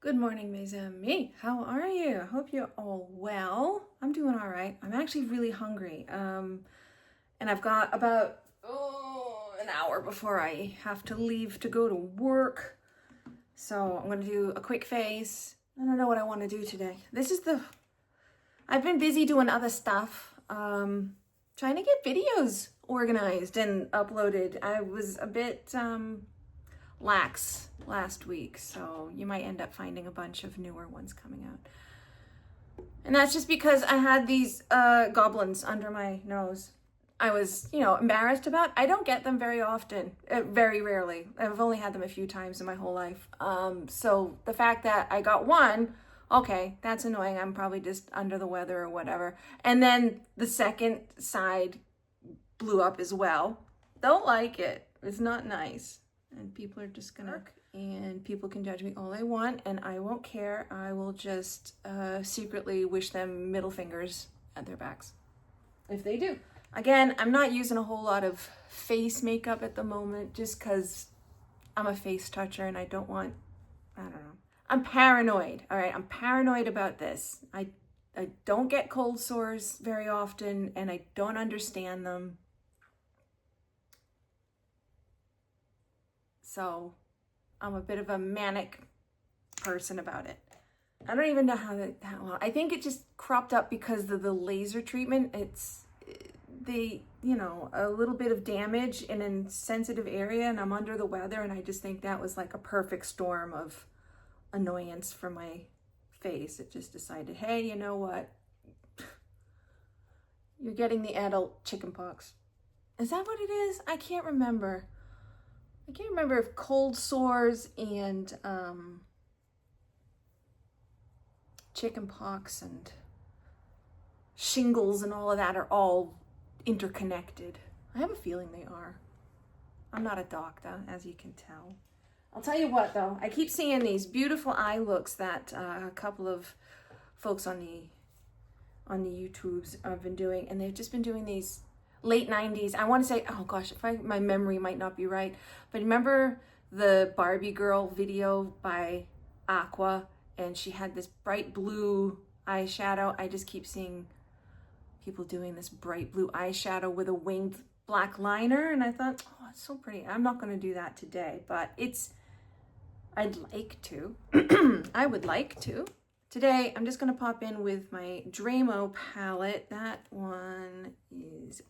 Good morning, mes amis. How are you? I hope you're all well. I'm doing all right. I'm actually really hungry. And I've got about an hour before I have to leave to go to work. So I'm gonna do a quick face. I don't know what I want to do today. I've been busy doing other stuff. Trying to get videos organized and uploaded. I was a bit lax last week, so you might end up finding a bunch of newer ones coming out. And that's just because I had these goblins under my nose. I was, embarrassed about. I don't get them very often, very rarely. I've only had them a few times in my whole life. So the fact that I got one, okay, that's annoying. I'm probably just under the weather or whatever. And then the second side blew up as well. Don't like it. It's not nice. And people are just gonna, and people can judge me all they want, and I won't care. I will just secretly wish them middle fingers at their backs if they do. Again, I'm not using a whole lot of face makeup at the moment just because I'm a face toucher and I don't know. I'm paranoid, all right? I'm paranoid about this. I don't get cold sores very often and I don't understand them. So I'm a bit of a manic person about it. I don't even know how well. I think it just cropped up because of the laser treatment. A little bit of damage in a sensitive area and I'm under the weather, and I just think that was like a perfect storm of annoyance for my face. It just decided, hey, you know what? You're getting the adult chicken pox. Is that what it is? I can't remember. If cold sores and chicken pox and shingles and all of that are all interconnected. I have a feeling they are. I'm not a doctor, as you can tell. I'll tell you what, though. I keep seeing these beautiful eye looks that a couple of folks on the YouTubes have been doing, and they've just been doing these late 90s. I want to say, oh gosh, my memory might not be right, but remember the Barbie girl video by Aqua, and she had this bright blue eyeshadow. I just keep seeing people doing this bright blue eyeshadow with a winged black liner, and I thought, oh, it's so pretty. I'm not going to do that today, but I'd like to. I would like to. Today, I'm just going to pop in with my Dramo palette. That one is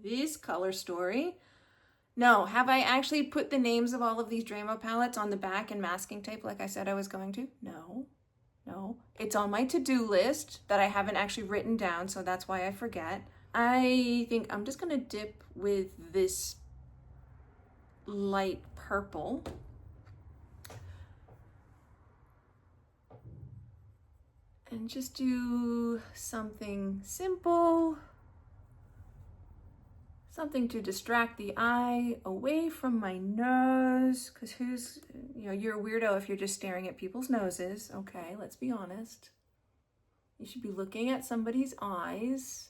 this color story. No, have I actually put the names of all of these Dramo palettes on the back in masking tape like I said I was going to? No. It's on my to-do list that I haven't actually written down, so that's why I forget. I think I'm just going to dip with this light purple. And just do something simple. Something to distract the eye away from my nose, because you're a weirdo if you're just staring at people's noses. Okay, let's be honest. You should be looking at somebody's eyes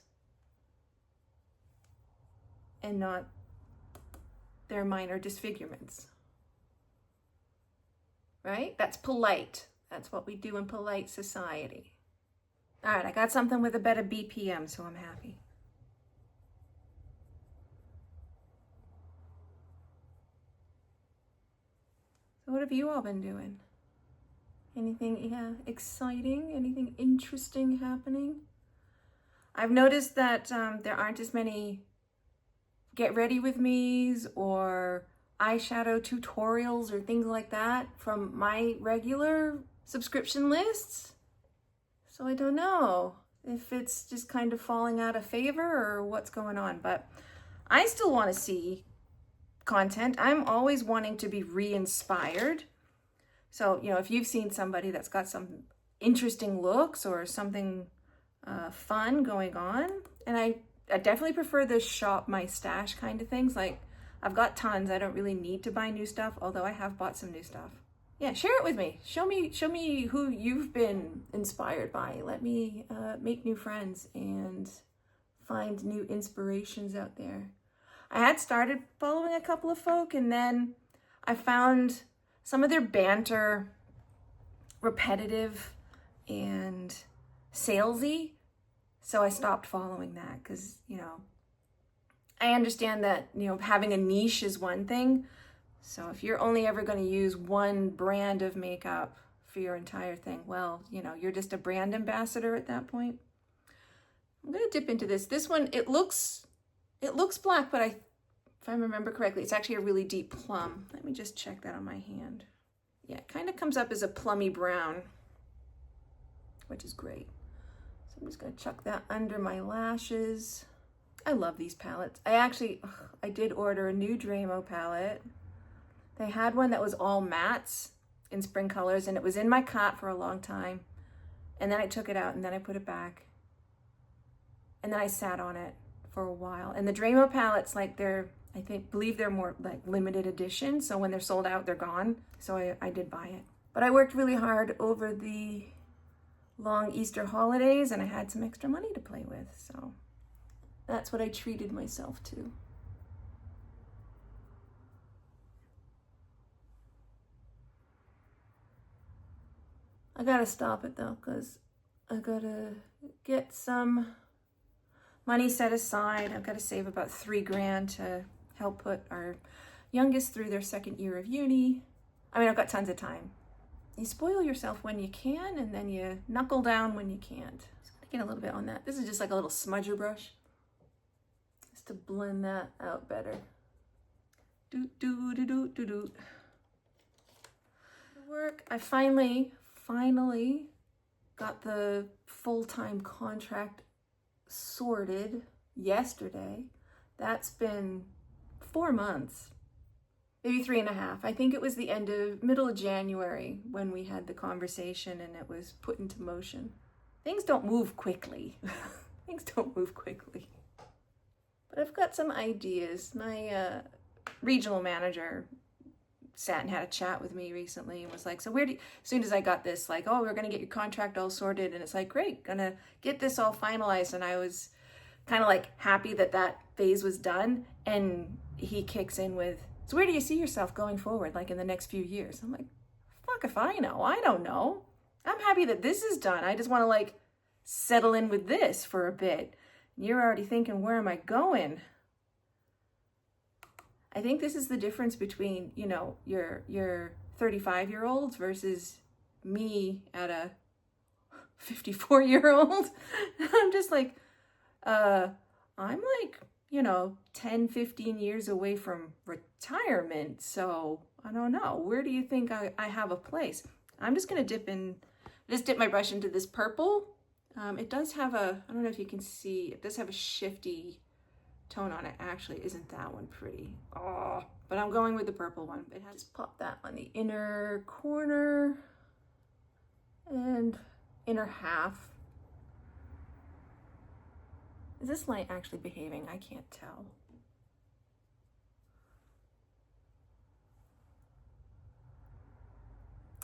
and not their minor disfigurements. Right? That's polite. That's what we do in polite society. All right, I got something with a better BPM, so I'm happy. What have you all been doing? Anything exciting? Anything interesting happening? I've noticed that there aren't as many get ready with me's or eyeshadow tutorials or things like that from my regular subscription lists. So I don't know if it's just kind of falling out of favor or what's going on, but I still want to see content. I'm always wanting to be re-inspired. So, if you've seen somebody that's got some interesting looks or something fun going on, and I definitely prefer the shop my stash kind of things. Like, I've got tons. I don't really need to buy new stuff, although I have bought some new stuff. Yeah, share it with me. Show me who you've been inspired by. Let me make new friends and find new inspirations out there. I had started following a couple of folk, and then I found some of their banter repetitive and salesy. So I stopped following that because, you know, I understand that, you know, having a niche is one thing. So if you're only ever going to use one brand of makeup for your entire thing, well, you know, you're just a brand ambassador at that point. I'm going to dip into this. This one, it looks black, but if I remember correctly, it's actually a really deep plum. Let me just check that on my hand. Yeah, it kind of comes up as a plummy brown, which is great. So I'm just going to chuck that under my lashes. I love these palettes. I did order a new Dramo palette. They had one that was all mattes in spring colors, and it was in my cart for a long time. And then I took it out, and then I put it back. And then I sat on it for a while. And the Dramo palettes, like believe they're more like limited edition. So when they're sold out, they're gone. So I did buy it. But I worked really hard over the long Easter holidays, and I had some extra money to play with. So that's what I treated myself to. I gotta stop it though, because I gotta get some money set aside. I've got to save about $3,000 to help put our youngest through their second year of uni. I mean, I've got tons of time. You spoil yourself when you can, and then you knuckle down when you can't. Just gonna get a little bit on that. This is just like a little smudger brush, just to blend that out better. Doot, doot, doot, doot, doot, doot. Work. I finally got the full-time contract sorted yesterday. That's been 4 months, maybe 3.5. I think it was the middle of January when we had the conversation and it was put into motion. Things don't move quickly. Things don't move quickly. But I've got some ideas. My regional manager sat and had a chat with me recently and was like, so as soon as I got this, like, oh, we're going to get your contract all sorted. And it's like, great, gonna get this all finalized. And I was kind of like happy that phase was done. And he kicks in with, so where do you see yourself going forward, like in the next few years? I'm like, fuck if I know. I don't know. I'm happy that this is done. I just want to like settle in with this for a bit. And you're already thinking, where am I going? I think this is the difference between, you know, your 35-year-olds versus me at a 54-year-old. I'm just like, I'm like, you know, 10, 15 years away from retirement. So I don't know. Where do you think I have a place? I'm just going to dip my brush into this purple. It does have I don't know if you can see, it does have a shifty tone on it. Actually, isn't that one pretty? Oh, but I'm going with the purple one. It has pop that on the inner corner and inner half. Is this light actually behaving? I can't tell.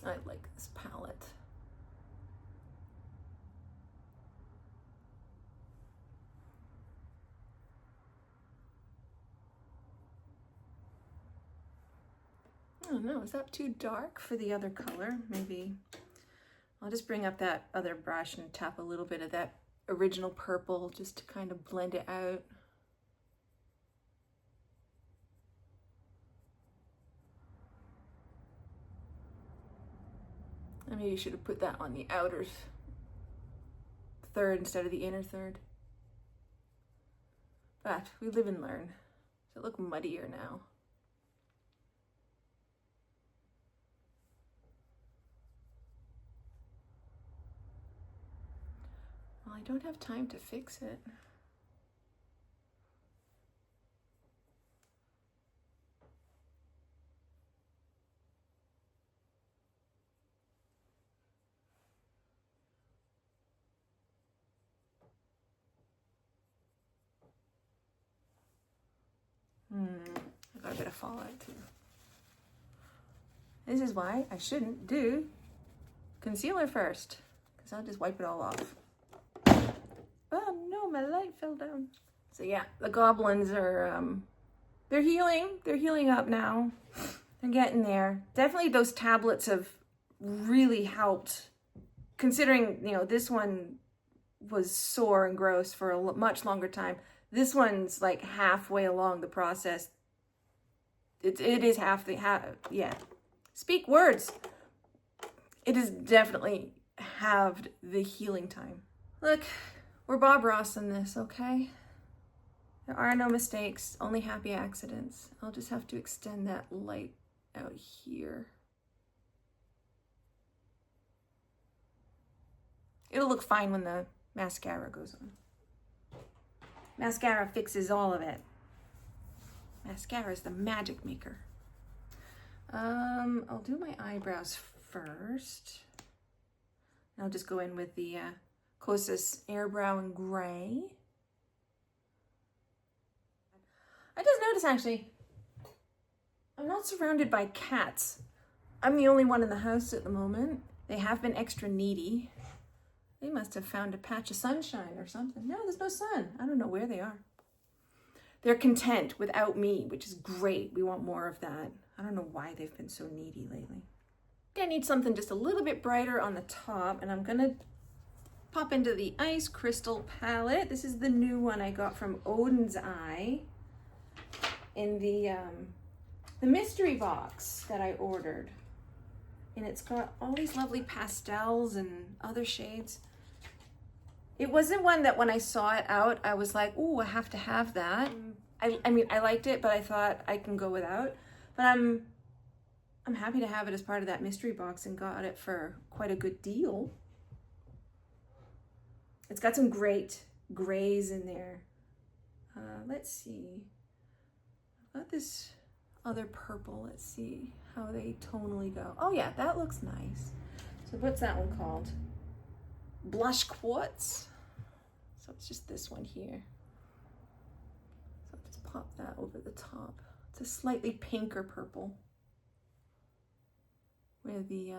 I like this palette. I don't know, is that too dark for the other color? Maybe I'll just bring up that other brush and tap a little bit of that original purple just to kind of blend it out. I maybe should have put that on the outer third instead of the inner third. But we live and learn. Does it look muddier now? Well, I don't have time to fix it. I got a bit of fallout too. This is why I shouldn't do concealer first, because I'll just wipe it all off. Oh no, my light fell down. So yeah, the goblins are, they're healing up now. They're getting there. Definitely those tablets of really helped, considering, you know, this one was sore and gross for a much longer time. This one's like halfway along the process. It is yeah. Speak words. It is definitely halved the healing time. Look, we're Bob Ross in this, okay? There are no mistakes, only happy accidents. I'll just have to extend that light out here. It'll look fine when the mascara goes on. Mascara fixes all of it. Mascara is the magic maker. I'll do my eyebrows first. I'll just go in with the Kosas Airbrow in gray. I just noticed, actually, I'm not surrounded by cats. I'm the only one in the house at the moment. They have been extra needy. They must have found a patch of sunshine or something. No, there's no sun. I don't know where they are. They're content without me, which is great. We want more of that. I don't know why they've been so needy lately. I need something just a little bit brighter on the top, and I'm gonna pop into the Ice Crystal palette. This is the new one I got from Odin's Eye in the mystery box that I ordered. And it's got all these lovely pastels and other shades. It wasn't one that when I saw it out, I was like, ooh, I have to have that. I mean, I liked it, but I thought I can go without. But I'm happy to have it as part of that mystery box and got it for quite a good deal. It's got some great grays in there. Let's see. I've got this other purple. Let's see how they tonally go. Oh yeah, that looks nice. So what's that one called? Blush Quartz. So it's just this one here. So I'll just pop that over the top. It's a slightly pinker purple, where the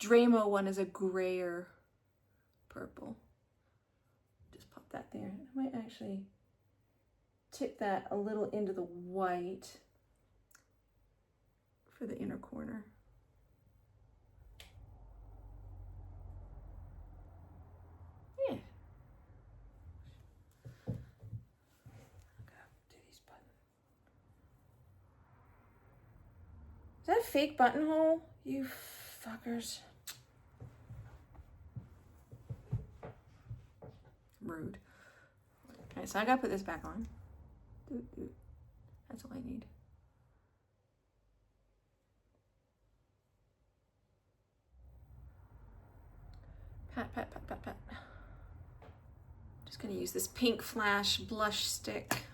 Dramo one is a grayer purple. Just pop that there. I might actually tip that a little into the white for the inner corner. Yeah. Do these buttons. Is that a fake buttonhole? You fuckers. Rude. Okay, so I gotta put this back on. That's all I need. Pat, pat, pat, pat, pat. Just gonna use this Pink Flash blush stick.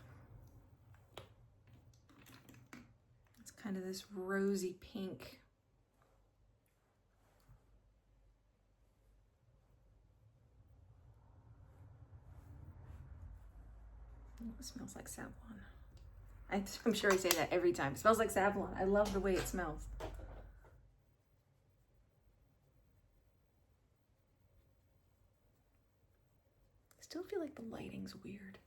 It's kind of this rosy pink. Oh, it smells like Savlon. I'm sure I say that every time. It smells like Savlon. I love the way it smells. I still feel like the lighting's weird.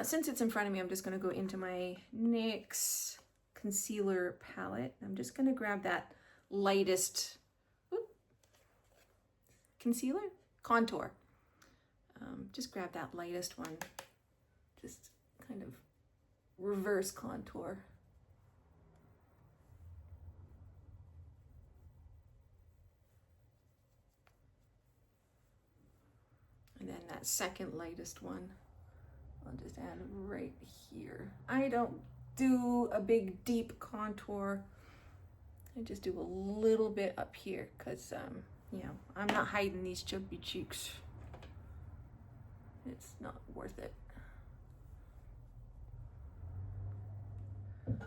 Since it's in front of me, I'm just going to go into my NYX concealer palette. I'm just going to grab that lightest contour. Just grab that lightest one. Just kind of reverse contour. And then that second lightest one, I'll just add right here. I don't do a big deep contour. I just do a little bit up here because, you know, I'm not hiding these chubby cheeks. It's not worth it.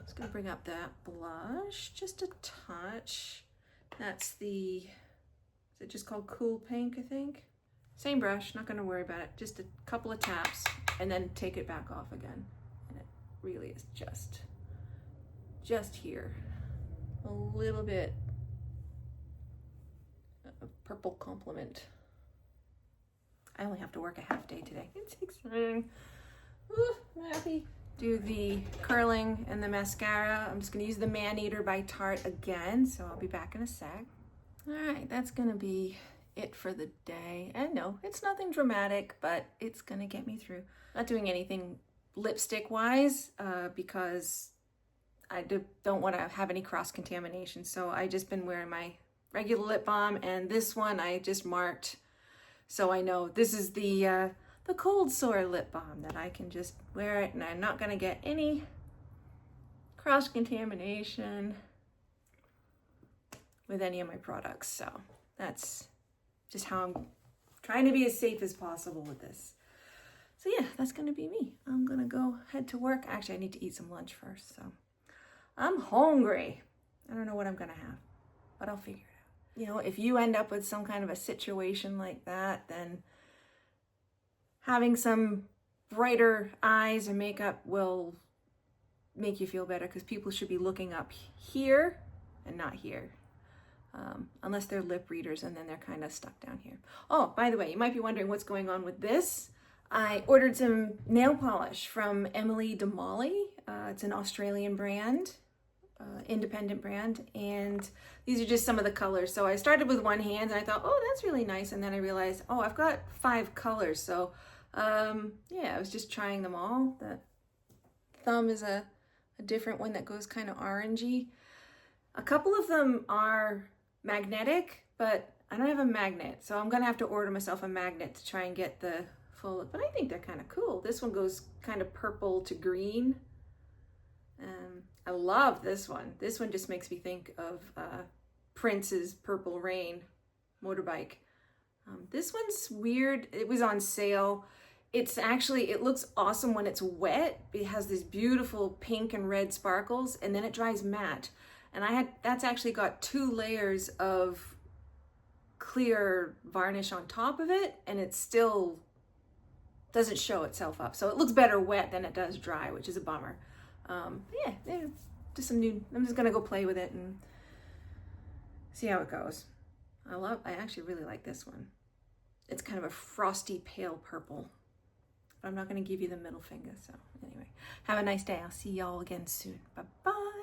Just gonna bring up that blush just a touch. That's the, is it just called Cool Pink, I think? Same brush, not gonna worry about it. Just a couple of taps and then take it back off again. And it really is just here. A little bit of purple complement. I only have to work a half day today. It's exciting. Ooh, I'm happy. do the curling and the mascara. I'm just gonna use the Man Eater by Tarte again, so I'll be back in a sec. All right, that's gonna be it for the day. And no, it's nothing dramatic, but it's gonna get me through. Not doing anything lipstick wise because I don't want to have any cross contamination. So I just been wearing my regular lip balm, and this one I just marked so I know this is the cold sore lip balm that I can just wear it and I'm not gonna get any cross contamination with any of my products. So that's just how I'm trying to be as safe as possible with this. So yeah, that's gonna be me. I'm gonna go head to work. Actually, I need to eat some lunch first, so I'm hungry. I don't know what I'm gonna have, but I'll figure it out. You know, if you end up with some kind of a situation like that, then having some brighter eyes and makeup will make you feel better, because people should be looking up here and not here. Unless they're lip readers, and then they're kind of stuck down here. Oh, by the way, you might be wondering what's going on with this. I ordered some nail polish from Emily de Molly. It's an Australian brand, independent brand, and these are just some of the colors. So I started with one hand and I thought, oh, that's really nice, and then I realized, oh, I've got 5 colors. So yeah, I was just trying them all. The thumb is a different one that goes kind of orangey. A couple of them are magnetic, but I don't have a magnet, so I'm gonna have to order myself a magnet to try and get the full look. But I think they're kind of cool. This one goes kind of purple to green. I love this one. This one just makes me think of Prince's Purple Rain motorbike. This one's weird. It was on sale. It's actually, it looks awesome when it's wet. It has these beautiful pink and red sparkles, and then it dries matte. And that's actually got 2 layers of clear varnish on top of it, and it still doesn't show itself up. So it looks better wet than it does dry, which is a bummer. Yeah, just some new, I'm just gonna go play with it and see how it goes. I actually really like this one. It's kind of a frosty pale purple. But I'm not gonna give you the middle finger, so anyway. Have a nice day. I'll see y'all again soon. Bye-bye.